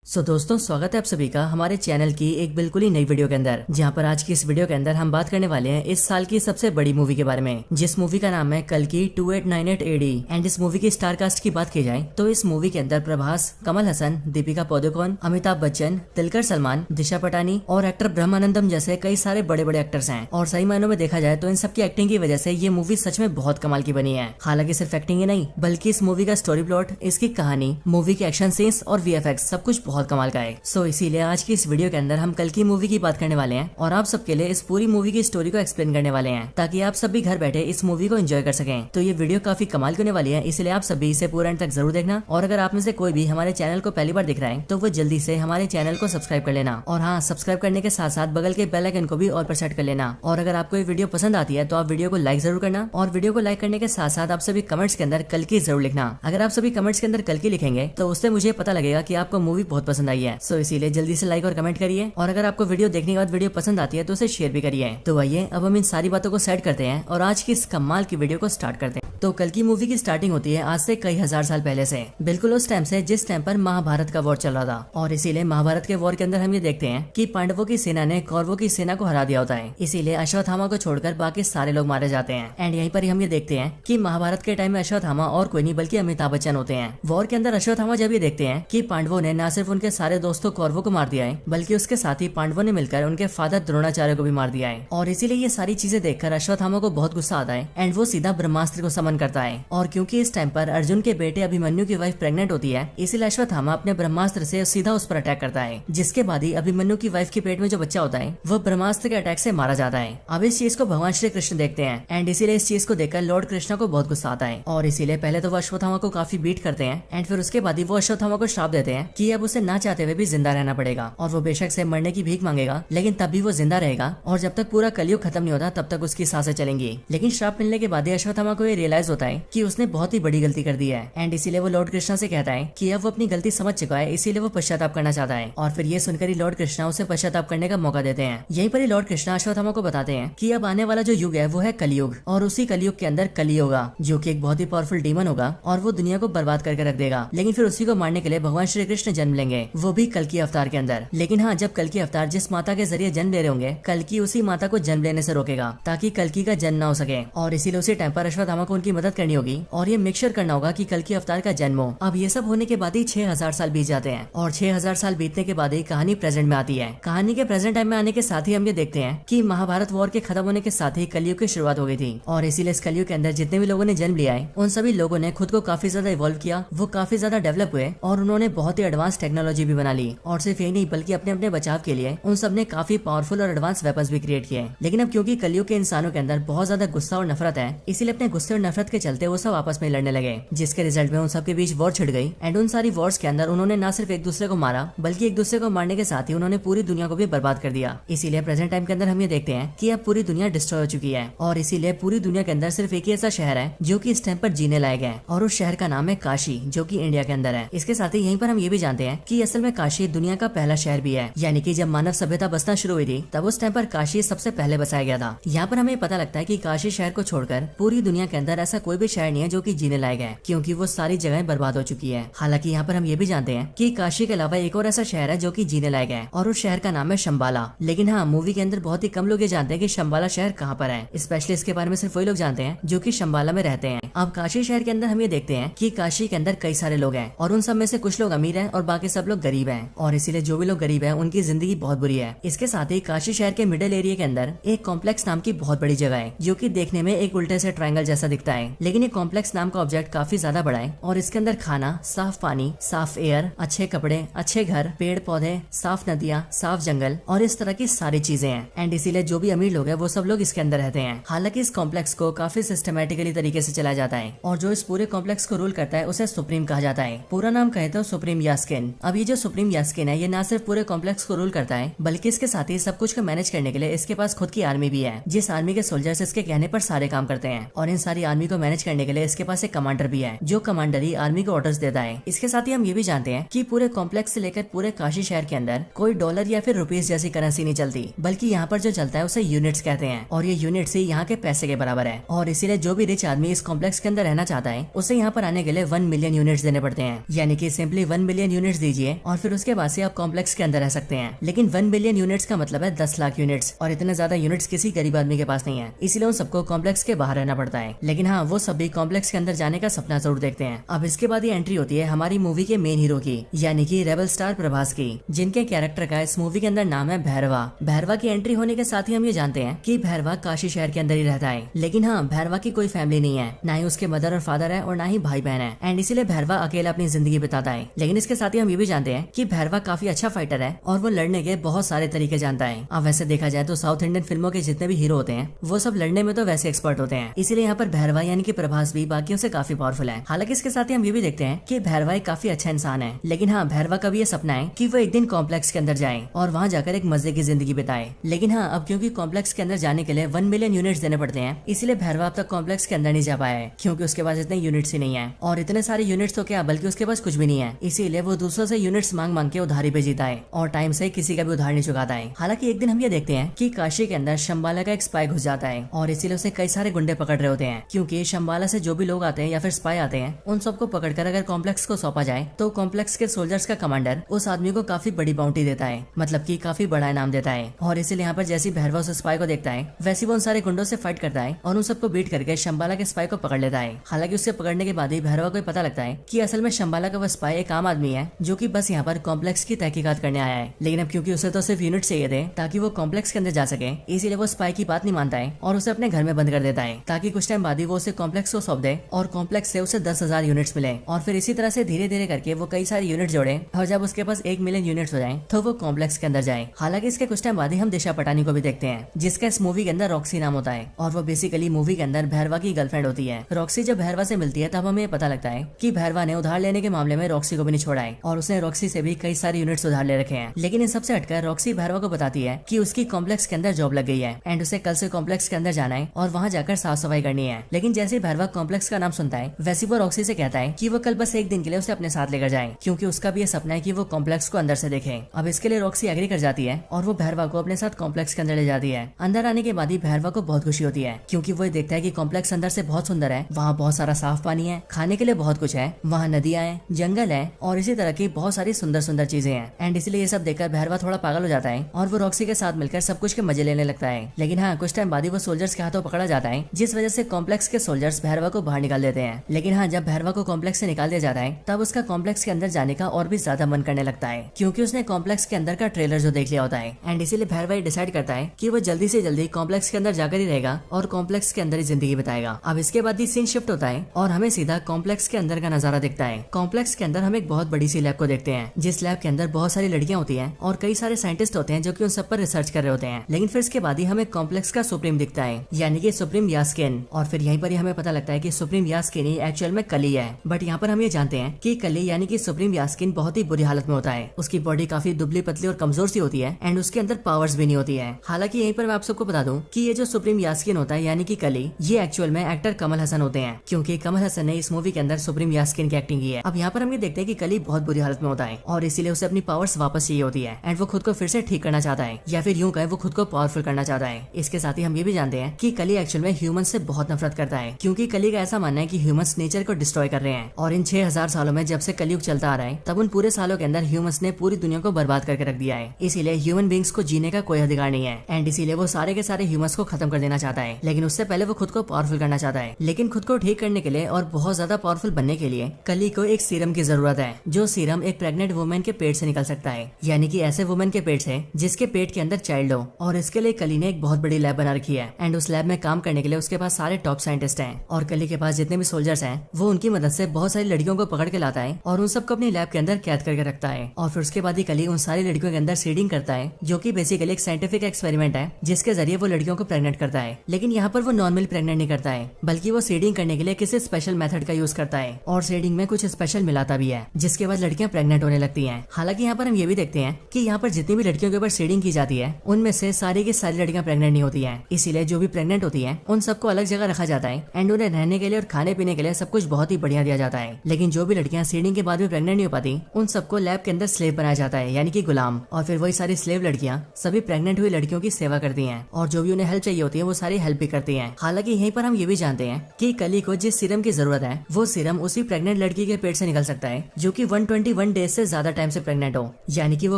दोस्तों, स्वागत है आप सभी का हमारे चैनल की एक बिल्कुल ही नई वीडियो के अंदर, जहां पर आज की इस वीडियो के अंदर हम बात करने वाले हैं इस साल की सबसे बड़ी मूवी के बारे में, जिस मूवी का नाम है कल्कि 2898 AD। एंड इस मूवी की स्टार कास्ट की बात की जाए तो इस मूवी के अंदर प्रभास, कमल हसन, दीपिका पादुकोण, अमिताभ बच्चन, दुलकर सलमान, दिशा पटानी और एक्टर ब्रह्मानंदम जैसे कई सारे बड़े बड़े एक्टर्स हैं। और सही मायनों में देखा जाए तो इन सबकी एक्टिंग की वजह से ये मूवी सच में बहुत कमाल की बनी है। हालांकि सिर्फ एक्टिंग ही नहीं, बल्कि इस मूवी का स्टोरी प्लॉट, इसकी कहानी, मूवी के एक्शन सीन्स और VFX सब कुछ बहुत कमाल का है। इसीलिए आज की इस वीडियो के अंदर हम कल्कि मूवी की बात करने वाले हैं और आप सबके लिए इस पूरी मूवी की स्टोरी को एक्सप्लेन करने वाले हैं, ताकि आप सब भी घर बैठे इस मूवी को एंजॉय कर सकें। तो ये वीडियो काफी कमाल की होने वाली है, इसलिए आप सभी इसे पूरा एंड तक जरूर देखना। और अगर आप में से कोई भी हमारे चैनल को पहली बार दिख रहा है तो वो जल्दी से हमारे चैनल को सब्सक्राइब कर लेना। और हाँ, सब्सक्राइब करने के साथ साथ बगल के बेल आइकन को भी ऑल पर सेट कर लेना। और अगर आपको ये वीडियो पसंद आती है तो आप वीडियो को लाइक जरूर करना। और वीडियो को लाइक करने के साथ साथ आप सभी कमेंट्स के अंदर कल्कि जरूर लिखना। अगर आप सभी कमेंट्स के अंदर कल्कि लिखेंगे तो उससे मुझे पता लगेगा कि आपको मूवी बहुत पसंद आई है। इसीलिए जल्दी से लाइक और कमेंट करिए। और अगर आपको वीडियो देखने के बाद वीडियो पसंद आती है तो उसे शेयर भी करिए। तो आइए अब हम इन सारी बातों को सेट करते हैं और आज की इस कमाल की वीडियो को स्टार्ट करते हैं। तो कल्कि मूवी की स्टार्टिंग होती है आज से कई हजार साल पहले से, बिल्कुल उस टाइम से जिस टाइम पर महाभारत का वॉर चल रहा था। और इसीलिए महाभारत के वॉर के अंदर हम ये देखते हैं कि पांडवों की सेना ने कौरवों की सेना को हरा दिया होता है। इसीलिए अश्वत्थामा को छोड़कर बाकी सारे लोग मारे जाते हैं। एंड यहीं पर ही हम ये देखते हैं कि महाभारत के टाइम में अश्वत्थामा और कोई नहीं बल्कि अमिताभ बच्चन होते हैं। वॉर के अंदर अश्वत्थामा जब ये देखते हैं कि पांडवों ने न सिर्फ उनके सारे दोस्तों कौरवों को मार दिया है, बल्कि उसके साथ ही पांडवों ने मिलकर उनके फादर द्रोणाचार्य को भी मार दिया है। और इसीलिए ये सारी चीजें देखकर अश्वत्थामा को बहुत गुस्सा आता है एंड वो सीधा ब्रह्मास्त्र को समन करता है। और क्योंकि इस टाइम पर अर्जुन के बेटे अभिमन्यु की वाइफ प्रेग्नेंट होती है, इसलिए अश्वत्थामा अपने ब्रह्मास्त्र से सीधा उस पर अटैक करता है, जिसके बाद ही अभिमन्यु की वाइफ के पेट में जो बच्चा होता है वो ब्रह्मास्त्र के अटैक से मारा जाता है। अब इस चीज को भगवान श्री कृष्ण देखते हैं एंड इसीलिए इस चीज को देखकर लॉर्ड कृष्णा को बहुत गुस्सा आता है। और इसीलिए पहले तो वो अश्वत्थामा को काफी बीट करते हैं एंड फिर उसके बाद ही वो अश्वत्थामा को श्राप देते हैं कि अब उसे ना चाहते हुए भी जिंदा रहना पड़ेगा और वो बेशक से मरने की भीख मांगेगा, लेकिन तब भी वो जिंदा रहेगा। और जब तक पूरा कलयुग खत्म नहीं होता तब तक उसकी सांसें चलेंगी। लेकिन श्राप मिलने के बाद अश्वत्थामा को ये रियलाइज होता है कि उसने बहुत ही बड़ी गलती कर दी है एंड इसीलिए वो लॉर्ड कृष्णा से कहता है कि अब वो अपनी गलती समझ चुका है, इसीलिए वो पश्चाताप करना चाहता है। और फिर ये सुनकर ही लॉर्ड कृष्णा उसे पश्चाताप करने का मौका देते हैं। यहीं पर ही लॉर्ड कृष्णा अश्वत्थामा को बताते हैं कि अब आने वाला जो युग है वो है कलयुग, और उसी कलयुग के अंदर कली होगा जो कि एक बहुत ही पावरफुल डीमन होगा और वो दुनिया को बर्बाद करके रख देगा। लेकिन फिर उसी को मारने के लिए भगवान श्री कृष्ण जन्म लेंगे, वो भी कल्कि अवतार के अंदर। लेकिन हाँ, जब कल्कि अवतार जिस माता के जरिए जन्म ले रहे होंगे, कल्कि उसी माता को जन्म लेने से रोकेगा ताकि कल्कि का जन्म ना हो सके। और इसीलिए उसी टाइम पर अश्वत्थामा को उनकी मदद करनी होगी और ये मेक श्योर करना होगा कि कल्कि अवतार का जन्म हो। अब ये सब होने के बाद ही 6000 साल बीत जाते हैं और 6000 साल बीतने के बाद ही कहानी प्रेजेंट में आती है। कहानी के प्रेजेंट टाइम में आने के साथ ही हम ये देखते हैं कि महाभारत वॉर के खत्म होने के साथ ही कलयुग की शुरुआत हो गई थी। और इसीलिए इस कलयुग के अंदर जितने भी लोगों ने जन्म लिया है उन सभी लोगों ने खुद को काफी ज्यादा इवॉल्व किया, वो काफी ज्यादा डेवलप हुए और उन्होंने बहुत ही एडवांस टेक्नोलॉजी भी बना ली। और सिर्फ यही नहीं बल्कि अपने अपने बचाव के लिए उन सब ने काफी पावरफुल और एडवांस वेपन्स भी क्रिएट किए। लेकिन अब क्योंकि कलयुग के इंसानों के अंदर बहुत ज्यादा गुस्सा और नफरत है, इसीलिए अपने गुस्से और नफरत के चलते वो सब आपस में लड़ने लगे, जिसके रिजल्ट में उन सबके बीच वॉर छिड़ गई। एंड उन सारी वॉर्स के अंदर उन्होंने न सिर्फ एक दूसरे को मारा, बल्कि एक दूसरे को मारने के साथ ही उन्होंने पूरी दुनिया को भी बर्बाद कर दिया। इसीलिए प्रेजेंट टाइम के अंदर हम ये देखते हैं कि अब पूरी दुनिया डिस्ट्रॉय हो चुकी है और इसीलिए पूरी दुनिया के अंदर सिर्फ एक ही ऐसा शहर है जो कि इस टाइम पर जीने लायक है, और उस शहर का नाम है काशी, जो कि इंडिया के अंदर है। इसके साथ ही यहीं पर हम ये भी जानते हैं कि असल में काशी दुनिया का पहला शहर भी है, यानी कि जब मानव सभ्यता बसना शुरू हुई थी तब उस टाइम पर काशी सबसे पहले बसाया गया था। यहाँ पर हमें पता लगता है कि काशी शहर को छोड़कर पूरी दुनिया के अंदर ऐसा कोई भी शहर नहीं है जो कि जीने लायक है, क्योंकि वो सारी जगहें बर्बाद हो चुकी है। हालांकि यहाँ पर हम ये भी जानते हैं कि काशी के अलावा एक और ऐसा शहर है जो कि जीने लायक है, और उस शहर का नाम है शंबाला। लेकिन हाँ, मूवी के अंदर बहुत ही कम लोग ये जानते हैं कि शंबाला शहर कहाँ पर है। स्पेशली इसके बारे में सिर्फ वही लोग जानते हैं जो कि शंबाला में रहते हैं। अब काशी शहर के अंदर हम ये देखते हैं कि काशी के अंदर कई सारे लोग हैं और उन सब में से कुछ लोग अमीर हैं और बाकी सब लोग गरीब हैं, और इसीलिए जो भी लोग गरीब हैं उनकी जिंदगी बहुत बुरी है। इसके साथ ही काशी शहर के मिडिल एरिया के अंदर एक कॉम्प्लेक्स नाम की बहुत बड़ी जगह है जो कि देखने में एक उल्टे से ट्रायंगल जैसा दिखता है, लेकिन ये कॉम्प्लेक्स नाम का ऑब्जेक्ट काफी ज्यादा बड़ा है और इसके अंदर खाना, साफ पानी, साफ एयर, अच्छे कपड़े, अच्छे घर, पेड़ पौधे, साफ नदियाँ, साफ जंगल और इस तरह की सारी चीजें हैं। एंड इसीलिए जो भी अमीर लोग हैं वो सब लोग इसके अंदर रहते हैं। हालांकि इस कॉम्प्लेक्स को काफी सिस्टमेटिकली तरीके से चलाया जाता है और जो इस पूरे कॉम्प्लेक्स को रूल करता है उसे सुप्रीम कहा जाता है। पूरा नाम कहे तो सुप्रीम यास्किन। अब ये जो सुप्रीम यास्किन है ये न सिर्फ पूरे कॉम्प्लेक्स को रूल करता है, बल्कि इसके साथ ही सब कुछ को मैनेज करने के लिए इसके पास खुद की आर्मी भी है, जिस आर्मी के सोल्जर्स इसके कहने पर सारे काम करते हैं। और इन सारी आर्मी को मैनेज करने के लिए इसके पास एक कमांडर भी है, जो कमांडर ही आर्मी को ऑर्डर्स देता है। इसके साथ ही हम ये भी जानते हैं कि पूरे कॉम्प्लेक्स से लेकर पूरे काशी शहर के अंदर कोई डॉलर या फिर रुपीस जैसी करेंसी नहीं चलती, बल्कि यहाँ पर जो चलता है उसे यूनिट्स कहते हैं, और ये यूनिट्स ही यहाँ के पैसे के बराबर है। और इसीलिए जो भी रिच आदमी इस कॉम्प्लेक्स के अंदर रहना चाहता है उसे यहाँ पर आने के लिए 1 मिलियन यूनिट्स देने पड़ते हैं, यानी कि सिंपली 1 मिलियन यूनिट्स दी कीजिए और फिर उसके बाद से आप कॉम्प्लेक्स के अंदर रह सकते हैं। लेकिन 1 बिलियन यूनिट्स का मतलब है 10 लाख यूनिट्स, और इतने ज्यादा यूनिट्स किसी गरीब आदमी के पास नहीं है, इसीलिए उन सबको कॉम्प्लेक्स के बाहर रहना पड़ता है। लेकिन हाँ, वो सभी कॉम्प्लेक्स के अंदर जाने का सपना जरूर देखते हैं। अब इसके बाद ये एंट्री होती है हमारी मूवी के मेन हीरो की, यानी कि रेबल स्टार प्रभास की, जिनके कैरेक्टर का इस मूवी के अंदर नाम है भैरवा। भैरवा की एंट्री होने के साथ ही हम ये जानते हैं कि भैरवा काशी शहर के अंदर ही रहता है। लेकिन हाँ, भैरवा की कोई फैमिली नहीं है, ना ही उसके मदर और फादर है और ना ही भाई बहन है, एंड इसीलिए भैरवा अकेला अपनी जिंदगी बिताता है। लेकिन इसके साथ ही हम ये भी जानते हैं कि भैरवा काफी अच्छा फाइटर है और वो लड़ने के बहुत सारे तरीके जानता है। अब वैसे देखा जाए तो साउथ इंडियन फिल्मों के जितने भी हीरो होते हैं वो सब लड़ने में तो वैसे एक्सपर्ट होते हैं, इसीलिए यहाँ पर भैरवा यानी कि प्रभास भी बाकियों से काफी पावरफुल है। हालांकि इसके साथ ही हम ये भी देखते हैं कि भैरवा एक काफी अच्छा इंसान है। लेकिन हाँ, भैरवा का भी ये सपना है कि वो एक दिन कॉम्प्लेक्स के अंदर जाए और वहाँ जाकर एक मजे की जिंदगी बिताए। लेकिन हाँ, अब क्योंकि कॉम्प्लेक्स के अंदर जाने के लिए 1 मिलियन यूनिट्स देने पड़ते हैं, इसीलिए भैरवा अब तक कॉम्प्लेक्स के अंदर नहीं जा पाया है, क्योंकि उसके पास इतने यूनिट्स ही नहीं है। और इतने सारे यूनिट्स तो क्या, बल्कि उसके पास कुछ भी नहीं है, इसीलिए वो दूसरों से यूनिट्स मांग मांग के उधारी पे जीता है और टाइम से किसी का भी उधार नहीं चुकाता है। हालांकि एक दिन हम ये देखते हैं कि काशी के अंदर शंबाला का एक स्पाई घुस जाता है और इसीलिए उसे कई सारे गुंडे पकड़ रहे होते हैं, क्योंकि शंबाला से जो भी लोग आते हैं या फिर स्पाई आते हैं उन सबको पकड़कर अगर कॉम्प्लेक्स को सौंपा जाए तो कॉम्प्लेक्स के सोल्जर्स का कमांडर उस आदमी को काफी बड़ी बाउंटी देता है, मतलब कि काफी बड़ा इनाम देता है। और इसीलिए यहाँ पर जैसी भैरवा उस स्पाई को देखता है वैसे वो उन सारे गुंडों से फाइट करता है और उन सबको बीट करके शंबाला के स्पाई को पकड़ लेता है। हालांकि उससे पकड़ने के बाद ही भैरवा को पता लगता है कि असल में शंबाला का वो स्पाई एक आम आदमी है जो कि बस यहाँ पर कॉम्प्लेक्स की तहकीकात करने आया है। लेकिन अब क्योंकि उसे तो सिर्फ यूनिट चाहिए थे ताकि वो कॉम्प्लेक्स के अंदर जा सके, इसीलिए वो स्पाई की बात नहीं मानता है और उसे अपने घर में बंद कर देता है ताकि कुछ टाइम बाद ही वो उसे कॉम्प्लेक्स को सौंप दे और कॉम्प्लेक्स से उसे 10,000 यूनिट्स मिले। और फिर इसी तरह से धीरे धीरे करके वो कई सारे यूनिट जोड़े और जब उसके पास 1 मिलियन यूनिट्स हो जाए तो वो कॉम्प्लेक्स के अंदर जाए। हालांकि इसके कुछ टाइम बाद ही हम दिशा पटानी को भी देखते हैं, जिसका इस मूवी के अंदर रॉक्सी नाम होता है और वो बेसिकली मूवी के अंदर भैरवा की गर्लफ्रेंड होती है। रॉक्सी जब भैरवा से मिलती है तब हमें पता लगता है कि भैरवा ने उधार लेने के मामले में रॉक्सी को भी नहीं छोड़ा है और उसने रॉक्सी से भी कई सारे यूनिट्स उधार ले रखे हैं। लेकिन इन सबसे हटकर रॉक्सी भैरवा को बताती है कि उसकी कॉम्प्लेक्स के अंदर जॉब लग गई है एंड उसे कल से कॉम्प्लेक्स के अंदर जाना है और वहाँ जाकर साफ सफाई करनी है। लेकिन जैसे भैरवा कॉम्प्लेक्स का नाम सुनता है वैसे वो रॉक्सी से कहता है कि वो कल बस एक दिन के लिए उसे अपने साथ लेकर जाए, क्योंकि उसका भी ये सपना है कि वो कॉम्प्लेक्स को अंदर से देखे। अब इसके लिए रॉक्सी एग्री कर जाती है और वो भैरवा को अपने साथ कॉम्प्लेक्स के अंदर ले जाती है। अंदर आने के बाद ही भैरवा को बहुत खुशी होती है, क्योंकि वो देखता है कि कॉम्प्लेक्स अंदर से बहुत सुंदर है, वहाँ बहुत सारा साफ पानी है, खाने के लिए बहुत कुछ है, वहाँ नदियाँ हैं, जंगल है और इसी तरह की बहुत सारी सुंदर सुंदर चीजें हैं। एंड इसलिए ये सब देखकर भैरवा थोड़ा पागल हो जाता है और वो रॉक्सी के साथ मिलकर सब कुछ के मजे लेने लगता है। लेकिन हाँ, कुछ टाइम बाद ही वो सोल्जर्स के हाथों पकड़ा जाता है, जिस वजह से कॉम्प्लेक्स के सोल्जर्स भैरवा को बाहर निकाल देते हैं। लेकिन हाँ, जब भैरवा को कॉम्प्लेक्स से निकाल दिया जाता है तब उसका कॉम्प्लेक्स के अंदर जाने का और भी ज्यादा मन करने लगता है, क्योंकि उसने कॉम्प्लेक्स के अंदर का ट्रेलर जो देख लिया होता है। एंड इसीलिए भैरवा डिसाइड करता है कि वो जल्दी से जल्दी कॉम्प्लेक्स के अंदर जाकर ही रहेगा और कॉम्प्लेक्स के अंदर ही जिंदगी बिताएगा। अब इसके बाद ही सीन शिफ्ट होता है और हमें सीधा कॉम्प्लेक्स के अंदर का नजारा दिखता है। कॉम्प्लेक्स के अंदर हम एक बहुत बड़ी सी लैब को देखते हैं, जिस लैब के अंदर बहुत सारी लड़कियां होती हैं और कई सारे साइंटिस्ट होते हैं जो कि उन सब पर रिसर्च कर रहे होते हैं। लेकिन फिर इसके बाद ही हमें कॉम्प्लेक्स का सुप्रीम दिखता है, यानी कि सुप्रीम यास्किन। और फिर यहीं पर ही हमें पता लगता है कि सुप्रीम यास्किन ही एक्चुअल में कली है। बट यहाँ पर हम ये जानते हैं कि कली यानी कि सुप्रीम यास्किन बहुत ही बुरी हालत में होता है। उसकी बॉडी काफी दुबली पतली और कमजोर सी होती है एंड उसके अंदर पावर्स भी नहीं होती है। हालांकि यहीं पर मैं आप सबको बता दूं कि ये जो सुप्रीम यास्किन होता है यानी कि कली, ये एक्चुअल में एक्टर कमल हसन होते हैं, क्योंकि कमल हसन ने इस मूवी के अंदर सुप्रीम यास्किन की एक्टिंग की है। अब यहाँ पर हम ये देखते हैं कि कली बहुत बुरी हालत में होता है और इसीलिए उसे अपनी पावर्स वापस चाहिए होती है एंड वो खुद को फिर से ठीक करना चाहता है, या फिर यूं कहें वो खुद को पावरफुल करना चाहता है। इसके साथ ही हम ये भी जानते हैं कि कली एक्चुअल में ह्यूमंस से बहुत नफरत करता है, क्योंकि कली का ऐसा मानना है कि ह्यूमंस नेचर को डिस्ट्रॉय कर रहे हैं और इन 6000 सालों में जब से कलयुग चलता आ रहा है तब उन पूरे सालों के अंदर ह्यूमंस ने पूरी दुनिया को बर्बाद करके रख दिया है। इसीलिए ह्यूमन बींग्स को जीने का कोई अधिकार नहीं है एंड इसीलिए वो सारे के सारे ह्यूमंस को खत्म कर देना चाहता है। लेकिन उससे पहले वो खुद को पावरफुल करना चाहता है। लेकिन खुद को ठीक करने के लिए और बहुत ज्यादा पावरफुल बनने के लिए कली को एक सीरम की जरूरत है, जो सीरम एक प्रेग्नेंट वुमेन के पेट से निकल सकता है, यानी कि ऐसे वुमेन के पेट से जिसके पेट के अंदर चाइल्ड हो। और इसके लिए कली ने एक बहुत बड़ी लैब बना रखी है एंड उस लैब में काम करने के लिए उसके पास सारे टॉप साइंटिस्ट हैं और कली के पास जितने भी सोल्जर्स हैं वो उनकी मदद से बहुत सारी लड़कियों को पकड़ के लाता है और उन सबको अपनी लैब के अंदर कैद करके रखता है। और फिर उसके बाद ही कली उन सारी लड़कियों के अंदर सीडिंग करता है, जो कि बेसिकली एक साइंटिफिक एक्सपेरिमेंट है जिसके जरिए वो लड़कियों को प्रेग्नेंट करता है। लेकिन यहाँ पर वो नॉर्मल प्रेग्नेंट नहीं करता है, बल्कि वो सीडिंग करने के लिए किसी स्पेशल मेथड का यूज करता है और सीडिंग में कुछ स्पेशल मिलाता भी है, जिसके बाद लड़कियां प्रेग्नेंट होने लगती हैं। हालांकि यहाँ पर हम ये भी देखते हैं कि यहाँ पर जितनी भी लड़कियों के ऊपर सीडिंग की जाती है उनमें से सारी की सारी लड़कियां प्रेग्नेंट नहीं होती हैं। इसीलिए जो भी प्रेग्नेंट होती हैं उन सबको अलग जगह रखा जाता है एंड उन्हें रहने के लिए और खाने पीने के लिए सब कुछ बहुत ही बढ़िया दिया जाता है। लेकिन जो भी लड़कियां सीडिंग के बाद भी प्रेग्नेंट नहीं हो पाती उन सबको लैब के अंदर स्लेव बनाया जाता है, यानी कि गुलाम। और फिर वही सारी स्लेव लड़कियां सभी प्रेग्नेंट हुई लड़कियों की सेवा करती हैं और जो भी उन्हें हेल्प चाहिए होती है वो सारी हेल्प भी करती हैं। हालांकि यहीं पर हम ये भी जानते हैं कि कली को जिस सीरम की जरूरत है वो सीरम उसी प्रेग्नेंट लड़की के पेट से निकल सकता है, जो कि 121 121 डेज से ज्यादा टाइम से प्रेग्नेंट हो, यानी कि वो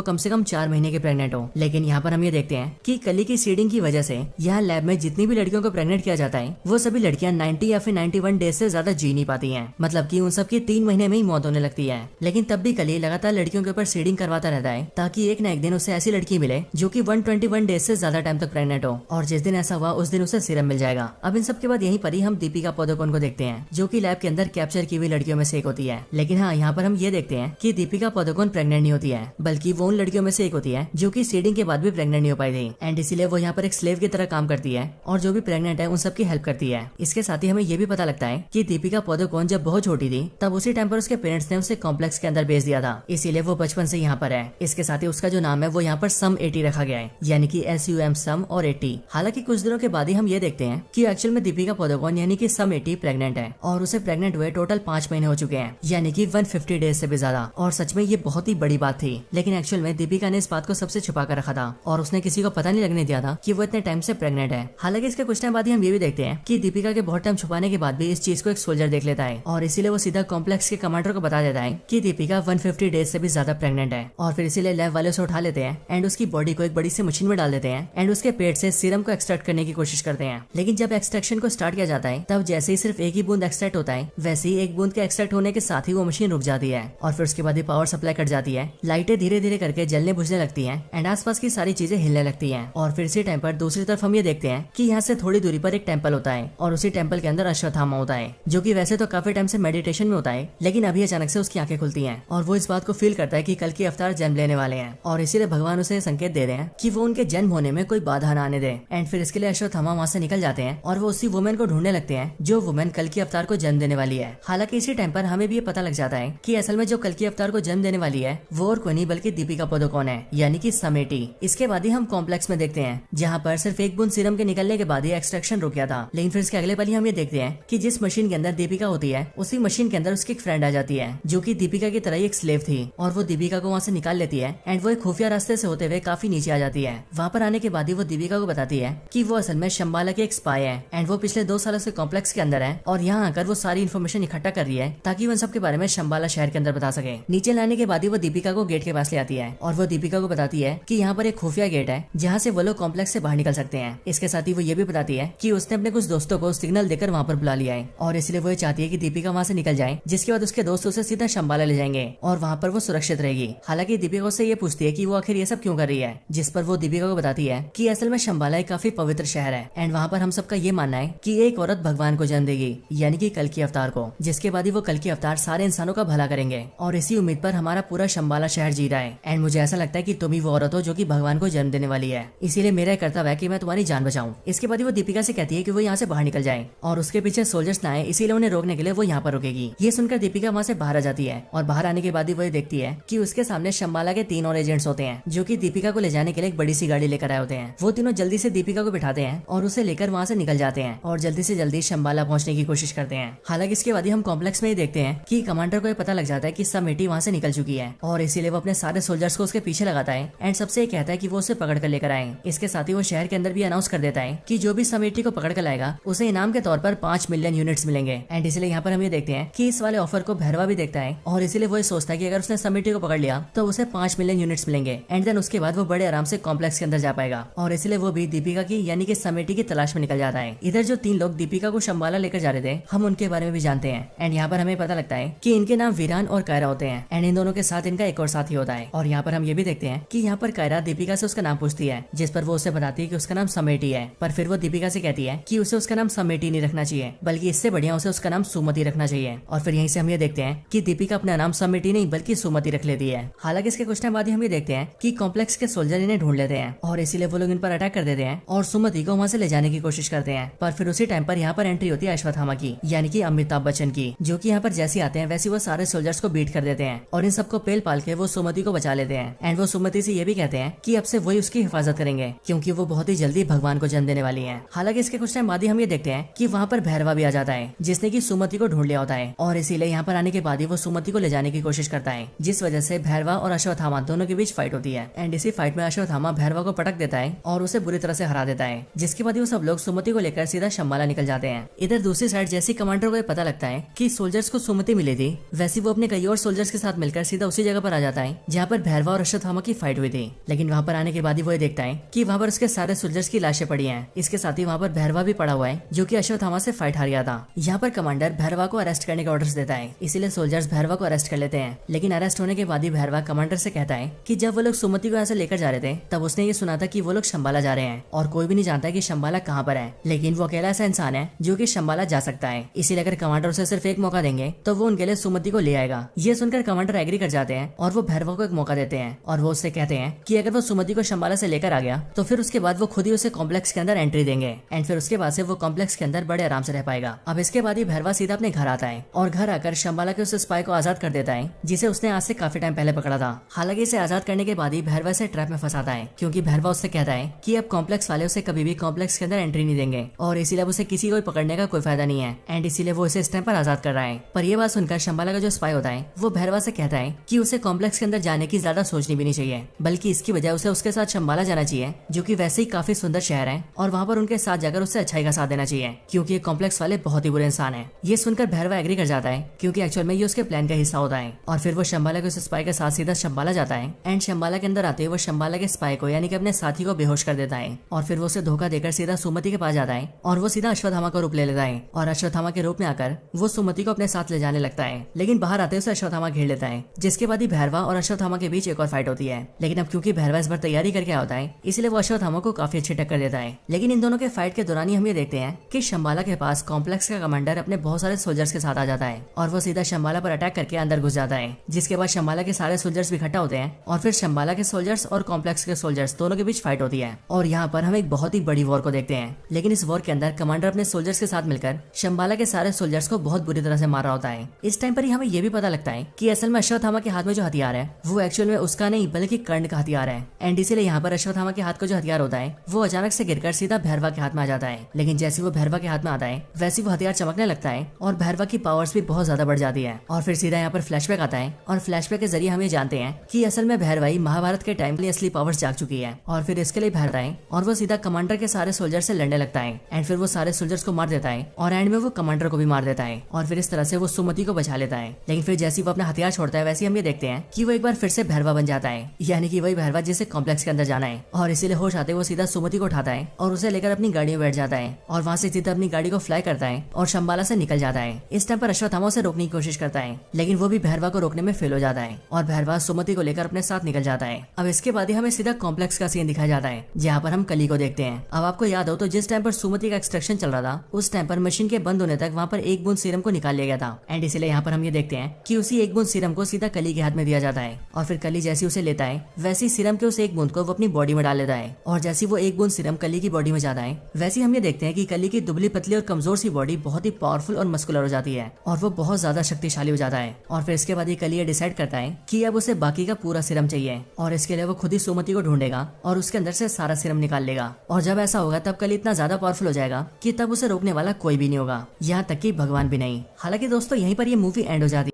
कम से कम 4 महीने के प्रेग्नेंट हो। लेकिन यहाँ पर हम ये देखते हैं कि कली की सीडिंग की वजह से यहाँ लैब में जितनी भी लड़कियों को प्रेग्नेंट किया जाता है वो सभी लड़कियां 90 या फिर 91 डेज से ज्यादा जी नहीं पाती हैं। मतलब कि उन सबकी 3 महीने में ही मौत होने लगती है। लेकिन तब भी कली लगातार लड़कियों के ऊपर सीडिंग करवाता रहता है ताकि एक न एक दिन उसे ऐसी लड़की मिले जो कि 121 डेज से ज्यादा टाइम तक प्रेग्नेंट हो, और जिस दिन ऐसा हुआ उस दिन उसे सीरम मिल जाएगा। अब इन सब के बाद यहीं पर ही हम दीपिका पादुकोण को देखते हैं जो कि लैब के अंदर कैप्चर की हुई लड़कियों में से एक होती है। लेकिन हाँ, यहाँ पर हम ये देखते हैं कि दीपिका पादुकोण प्रेग्नेंट नहीं होती है, बल्कि वो उन लड़कियों में से एक होती है जो कि सीडिंग के बाद भी प्रेग्नेंट नहीं हो पाई थी। एंड इसीलिए वो यहाँ पर एक स्लेव की तरह काम करती है और जो भी प्रेग्नेंट है उन सबकी हेल्प करती है। इसके साथ ही हमें ये भी पता लगता है कि दीपिका पादुकोण जब बहुत छोटी थी तब उसी टाइम पर उसके पेरेंट्स ने उसे कॉम्प्लेक्स के अंदर भेज दिया था, इसीलिए वो बचपन से यहाँ पर है। इसके साथ ही उसका जो नाम है वो यहाँ पर सम 80 रखा गया है, यानी कि SUM सम और 80। हालांकि कुछ दिनों के बाद ही हम ये देखते हैं कि एक्चुअल में दीपिका पादुकोण यानी कि सम 80 प्रेग्नेंट है और उसे प्रेग्नेंट हुए टोटल 5 महीने हो चुके हैं, यानी कि 150 डेज से भी ज्यादा। और सच में ये बहुत ही बड़ी बात थी, लेकिन एक्चुअल में दीपिका ने इस बात को सबसे छुपा कर रखा था और उसने किसी को पता नहीं लगने दिया था कि वो इतने टाइम से प्रेग्नेंट है। हालांकि इसके कुछ टाइम बाद ही हम ये भी देखते हैं कि दीपिका के बहुत टाइम छुपाने के बाद भी इस चीज को एक सोल्जर देख लेता है और इसीलिए वो सीधा कॉम्प्लेक्स के कमांडर को बता देता है कि दीपिका 150 डेज से भी ज्यादा प्रेग्नेंट है। और फिर इसीलिए लैब वाले उसे उठा लेते हैं एंड उसकी बॉडी को एक बड़ी सी मशीन में डाल देते हैं एंड उसके पेट से सीरम को एक्सट्रैक्ट करने की कोशिश करते हैं। लेकिन जब एक्सट्रैक्शन को स्टार्ट किया जाता है तब जैसे ही सिर्फ एक ही बूंद एक्सट्रैक्ट होता है, वैसे ही एक बूंद के एक्सट्रैक्ट होने के साथ ही वो मशीन रुक जाती है और फिर उसके बाद ही पावर सप्लाई कट जाती है। लाइटें धीरे धीरे करके जलने बुझने लगती है एंड आसपास की सारी चीजें हिलने लगती है। और फिर इसी टाइम पर दूसरी तरफ हम ये देखते हैं कि यहाँ से थोड़ी दूरी पर एक टेम्पल होता है और उसी टेम्पल के अंदर अश्वत्थामा होता है, जो कि वैसे तो काफी टाइम से मेडिटेशन में होता है, लेकिन अभी अचानक से उसकी आंखें खुलती हैं और वो इस बात को फील करता है कि कल की अवतार जन्म लेने वाले हैं और इसीलिए भगवान उसे संकेत दे रहे हैं कि वो उनके जन्म होने में कोई बाधा न आने दे। एंड फिर इसके लिए अश्वत्थामा वहाँ से निकल जाते हैं और वो उसी वुमेन को ढूंढने लगते हैं जो वुमेन कल की अवतार को जन्म देने वाली है। हालांकि इसी टाइम पर हमें भी ये पता लग जाता है कि असल में जो कल की अवतार को जन्म देने वाली है वो और कोई नहीं बल्कि दीपिका पादुकोण है, यानी कि सम 80। इसके बाद ही हम कॉम्प्लेक्स में देखते हैं जहाँ पर सिर्फ एक बूंद सीरम के निकलने के बाद ही एक्सट्रैक्शन रुक गया था। लेकिन फिर इसके अगले पल ही हम ये देखते हैं कि जिस मशीन के अंदर दीपिका होती है उसी मशीन के अंदर उसकी एक फ्रेंड आ जाती है जो कि दीपिका की तरह ही एक स्लेव थी और वो दीपिका को वहाँ से निकाल लेती है एंड वो एक खुफिया रास्ते से होते हुए काफी नीचे आ जाती है। वहाँ पर आने के बाद ही वो दीपिका को बताती है कि वो असल में शंबाला की एक स्पाई है एंड वो पिछले 2 सालों से कॉम्प्लेक्स के अंदर है और यहाँ आकर वो सारी इन्फॉर्मेशन इकट्ठा कर रही है ताकि वो इन सब के बारे में शंबाला शहर के अंदर बता सके। नीचे लाने के बाद ही वो दीपिका को गेट के पास ले आती है और वो दीपिका को बताती है कि यहाँ पर एक खुफिया गेट है जहाँ से वो लोग कॉम्प्लेक्स से बाहर निकल सकते हैं। इसके साथ ही वो ये भी बताती है कि उसने अपने कुछ दोस्तों को सिग्नल देकर वहाँ पर बुला लिया है और इसलिए वो चाहती है कि दीपिका वहाँ से निकल जाए, जिसके बाद उसके दोस्त उसे सीधा शंबाला ले जाएंगे और वहाँ पर वो सुरक्षित रहेगी। हालांकि दीपिका उससे ये पूछती है कि वो आखिर ये सब क्यों कर रही है, जिस पर वो दीपिका को बताती है कि असल में शंबाला एक काफी पवित्र शहर है एंड वहाँ पर हम सबका ये मानना है कि एक औरत भगवान को जन्म देगी, यानी कि कल की अवतार को, जिसके बाद ही वो कल की अवतार सारे इंसानों का भला करेंगे। और इसी उम्मीद पर हमारा पूरा शंबाला शहर जी रहा है एंड मुझे ऐसा लगता है कि तुम ही वो औरत हो जो कि भगवान को जन्म देने वाली है, इसीलिए मेरा कर्तव्य है कि मैं तुम्हारी जान बचाऊं। इसके बाद वो दीपिका से कहती है कि वो यहाँ से बाहर निकल जाए और उसके पीछे सोल्जर्स ना आए, इसीलिए उन्हें रोकने के लिए वो यहाँ पर रुकेगी। ये सुनकर दीपिका वहाँ से बाहर आ जाती है और बाहर आने के बाद ही वो देखती है कि उसके सामने शंबाला के 3 और एजेंट्स होते हैं जो कि दीपिका को ले जाने के लिए एक बड़ी सी गाड़ी लेकर आए होते हैं। वो तीनों जल्दी से दीपिका को बिठाते हैं और उसे लेकर वहाँ से निकल जाते हैं और जल्दी से जल्दी शंबाला पहुँचने की कोशिश करते हैं। हालांकि इसके बाद ही हम कॉम्प्लेक्स में ही देखते हैं कि कमांडर को ये पता लग जाता है कि सम 80 वहाँ से निकल चुकी है और इसीलिए वो अपने सारे सोल्जर्स को उसके पीछे लगाता है एंड सबसे कहता है कि वो उसे पकड़ कर लेकर आए। इसके साथ ही वो शहर के अंदर भी अनाउंस कर देता है कि जो भी सम 80 को पकड़ कर लाएगा उसे इनाम के तौर पर 5 मिलियन यूनिट्स मिलेंगे। एंड इसलिए यहाँ पर हम ये देखते हैं कि इस वाले ऑफर को भैरवा भी देखता है और इसीलिए वो सोचता है कि अगर उसने सम 80 को पकड़ लिया तो उसे 5 मिलियन यूनिट्स मिलेंगे एंड देन उसके बाद वो बड़े आराम से कॉम्प्लेक्स के अंदर जा पाएगा और इसलिए वो भी दीपिका की यानी कि सम 80 की तलाश में निकल जाता है। इधर जो 3 लोग दीपिका को शंबाला लेकर जा रहे थे हम उनके बारे में भी जानते हैं एंड यहाँ पर हमें पता लगता है कि इनके नाम वीरान और कायरा होते हैं एंड इन दोनों के साथ इनका एक और साथी होता है। और यहाँ पर हम ये भी देखते हैं कि यहाँ पर कायरा दीपिका से उसका नाम पूछती है, जिस पर वो उसे बताती है कि उसका नाम सम 80 है, पर फिर वो दीपिका से कहती है कि उसे उसका नाम सम 80 नहीं रखना चाहिए बल्कि इससे बढ़िया उसे उसका नाम सुमति रखना चाहिए। और फिर यहीं से हम ये देखते हैं कि दीपिका अपना नाम सम 80 नहीं बल्कि सुमति रख लेती है। हालांकि इसके कुछ टाइम बाद ही हम ये देखते हैं कि कॉम्प्लेक्स के सोल्जर इन्हें ढूंढ लेते हैं और इसीलिए वो लोग इन पर अटैक कर देते हैं और सुमति को वहाँ से ले जाने की कोशिश करते हैं। पर फिर उसी टाइम पर यहाँ पर एंट्री होती है अश्वत्थामा की, यानी कि अमिताभ बच्चन की, जो कि यहाँ पर जैसे आते हैं वैसे वो सारे सोल्जर्स को बीट कर देते हैं और इन सबको पेल पाल के वो सुमति को बचा लेते हैं। एंड वो सुमति से ये भी कहते हैं कि अब से वही उसकी हिफाजत करेंगे क्योंकि वो बहुत ही जल्दी भगवान को जन्म देने वाली है। हालांकि इसके कुछ टाइम बाद ही हम ये देखते हैं कि वहाँ पर भैरवा भी आ जाता है जिसने की सुमति को ढूंढ लिया होता है और इसीलिए यहाँ पर आने के बाद ही वो सुमति को ले जाने की कोशिश करता है, जिस वजह से भैरवा और अश्वत्थामा दोनों के बीच फाइट होती है। एंड इसी फाइट में अश्वत्थामा भैरवा को पटक देता है और उसे बुरी तरह से हरा देता है, जिसके बाद वो सब लोग सुमति को लेकर सीधा शंबाला निकल जाते हैं। इधर दूसरी साइड जैसी कमांडर को पता लगता है कि सोल्जर्स को सुमति मिली थी, वैसे वो अपने कई और सोल्जर्स के के साथ मिलकर सीधा उसी जगह पर आ जाता है जहाँ पर भैरवा और अश्वत्थामा की फाइट हुई थी। लेकिन वहाँ पर आने के बाद ही वो ये देखता है कि वहाँ पर उसके सारे सोल्जर्स की लाशें पड़ी हैं। इसके साथ ही वहाँ पर भैरवा भी पड़ा हुआ है जो कि अश्वत्थामा से फाइट हार गया था। यहाँ पर कमांडर भैरवा को अरेस्ट करने के ऑर्डर्स देता है, इसीलिए सोल्जर्स भैरवा को अरेस्ट कर लेते हैं। लेकिन अरेस्ट होने के बाद ही भैरवा कमांडर से कहता है कि जब वो लोग सुमति को यहाँ से लेकर जा रहे थे तब उसने ये सुना था कि वो लोग शंबाला जा रहे हैं और कोई भी नहीं जानता कि शंबाला कहाँ पर है। लेकिन वो अकेला ऐसा इंसान है जो कि शंबाला जा सकता है, इसीलिए अगर कमांडर उसे सिर्फ एक मौका देंगे तो वो उनके लिए सुमति को ले आएगा। ये सुनकर कमांडर एग्री कर जाते हैं और वो भैरवा को एक मौका देते हैं और वो उससे कहते हैं कि अगर वो सुमति को शंबाला से लेकर आ गया तो फिर उसके बाद वो खुद ही उसे कॉम्प्लेक्स के अंदर एंट्री देंगे एंड फिर उसके बाद से वो कॉम्प्लेक्स के अंदर बड़े आराम से रह पाएगा। अब इसके बाद ही भैरवा सीधा अपने घर आता है और घर आकर शंबाला के उस स्पाई को आजाद कर देता है जिसे उसने आज से काफी टाइम पहले पकड़ा था। हालांकि इसे आजाद करने के बाद ही भैरवा से ट्रैप में फंसाता है क्योंकि भैरवा उससे कहता है कि अब कॉम्प्लेक्स वाले उसे कभी भी कॉम्प्लेक्स के अंदर एंट्री नहीं देंगे और इसीलिए उसे किसी को पकड़ने का कोई फायदा नहीं है एंड इसीलिए वो इसे इस टाइम पर आजाद कर रहा है। पर ये बात सुनकर शंबाला का जो स्पाई होता है वो भैरवा से कहता है कि उसे कॉम्प्लेक्स के अंदर जाने की ज्यादा सोचनी भी नहीं चाहिए, बल्कि इसकी वजह उसे उसके साथ शंबाला जाना चाहिए जो कि वैसे ही काफी सुंदर शहर है और वहाँ पर उनके साथ जाकर उससे अच्छाई का साथ देना चाहिए क्योंकि ये कॉम्प्लेक्स वाले बहुत ही बुरे इंसान है। ये सुनकर भैरवा एग्री कर जाता है क्योंकि एक्चुअल में ये उसके प्लान का हिस्सा होता है और फिर वो शंबाला के उस स्पाई के साथ सीधा शंबाला जाता है एंड शंबाला के अंदर आते ही वो शंबाला के स्पाई को यानी कि अपने साथी को बेहोश कर देता है और फिर वो उसे धोखा देकर सीधा सुमति के पास जाता है और वो सीधा अश्वत्थामा का रूप ले लेता है और अश्वत्थामा के रूप में आकर वो सुमति को अपने साथ ले जाने लगता है। लेकिन बाहर आते उसे अश्वत्थामा घेर लेता है जिसके बाद ही भैरवा और अश्वत्थामा के बीच एक और फाइट होती है। लेकिन अब क्योंकि भैरवा इस बार तैयारी करके आता है इसलिए वो अश्वत्थामा को काफी अच्छी टक्कर देता है। लेकिन इन दोनों के फाइट के दौरान ही हम ये देखते हैं कि शंबाला के पास कॉम्प्लेक्स का कमांडर अपने बहुत सारे सोल्जर्स के साथ आ जाता है और वो सीधा शंबाला पर अटैक करके अंदर घुस जाता है, जिसके बाद शंबाला के सारे सोल्जर्स भी इकट्ठा होते हैं और फिर शंबाला के सोल्जर्स और कॉम्प्लेक्स के सोल्जर्स दोनों के बीच फाइट होती है और यहाँ पर हम एक बहुत ही बड़ी वॉर को देखते हैं। लेकिन इस वॉर के अंदर कमांडर अपने सोल्जर्स के साथ मिलकर शंबाला के सारे सोल्जर्स को बहुत बुरी तरह से मार रहा होता है। इस टाइम पर ही हमें ये भी पता लगता है कि असल में अश्वत्थामा के हाथ में जो हथियार है वो एक्चुअल में उसका नहीं बल्कि कर्ण का हथियार है एंड इसीलिए यहाँ पर अश्वत्थामा के हाथ का जो हथियार होता है वो अचानक से गिरकर सीधा भैरवा के हाथ में आ जाता है। लेकिन जैसे वो भैरवा के हाथ में आता है वैसे वो हथियार चमकने लगता है और भैरवा की पावर्स भी बहुत ज्यादा बढ़ जाती है और फिर सीधा यहाँ पर फ्लैशबैक आता है और फ्लैशबैक के जरिए हम ये जानते हैं कि असल में भैरवाई महाभारत के टाइम में असली पावर्स जाग चुकी है और फिर इसके लिए भैरवा है और वो सीधा कमांडर के सारे सोल्जर से लड़ने लगता है एंड फिर वो सारे सोल्जर्स को मार देता है और एंड में वो कमांडर को भी मार देता है और फिर इस तरह से वो सुमति को बचा लेता है। लेकिन फिर जैसे वो अपना हथियार छोड़ता है वैसे हम ये देखते हैं कि वो एक बार फिर से भैरवा बन जाता है, यानी कि वही भैरवा जिसे कॉम्प्लेक्स के अंदर जाना है और इसीलिए होश आते वो सीधा सुमति को उठाता है और उसे लेकर अपनी गाड़ी में बैठ जाता है और वहाँ से सीधा अपनी गाड़ी को फ्लाई करता है और शंबाला से निकल जाता है। इस टाइम पर अश्वत्थामा उसे रोकने की कोशिश करता है लेकिन वो भी भैरवा को रोकने में फेल हो जाता है और भैरवा सुमति को लेकर अपने साथ निकल जाता है। अब इसके बाद ही हमें सीधा कॉम्प्लेक्स का सीन दिखाया जाता है जहाँ पर हम कली को देखते हैं। अब आपको याद हो तो जिस टाइम पर सुमति का एक्सट्रैक्शन चल रहा था उस टाइम पर मशीन के बंद होने तक वहाँ पर एक बूंद सीरम को निकाल लिया गया था एंड इसलिए यहाँ पर हम ये देखते हैं कि उसी एक बूंद सीरम को सीधा कली के हाथ में दिया जाता है और फिर कली जैसे उसे लेता है वैसे सीरम के उस एक बूंद को वो अपनी बॉडी में डाल लेता है और जैसे वो एक बूंद सीरम कली की बॉडी में जाता है वैसे हम ये देखते हैं कि कली की दुबली पतली और कमजोर सी बॉडी बहुत ही पावरफुल और मस्कुलर हो जाती है और वो बहुत ज्यादा शक्तिशाली हो जाता है। और फिर इसके बाद ये कली डिसाइड करता है कि अब उसे बाकी का पूरा सीरम चाहिए और इसके लिए वो खुद ही सुमति को ढूंढेगा और उसके अंदर से सारा सीरम निकाल लेगा और जब ऐसा होगा तब कली इतना ज्यादा पावरफुल हो जाएगा कि तब उसे रोकने वाला कोई भी नहीं होगा, यहाँ तक कि भगवान भी नहीं। हालांकि दोस्तों यहीं पर ये मूवी एंड हो जाती है।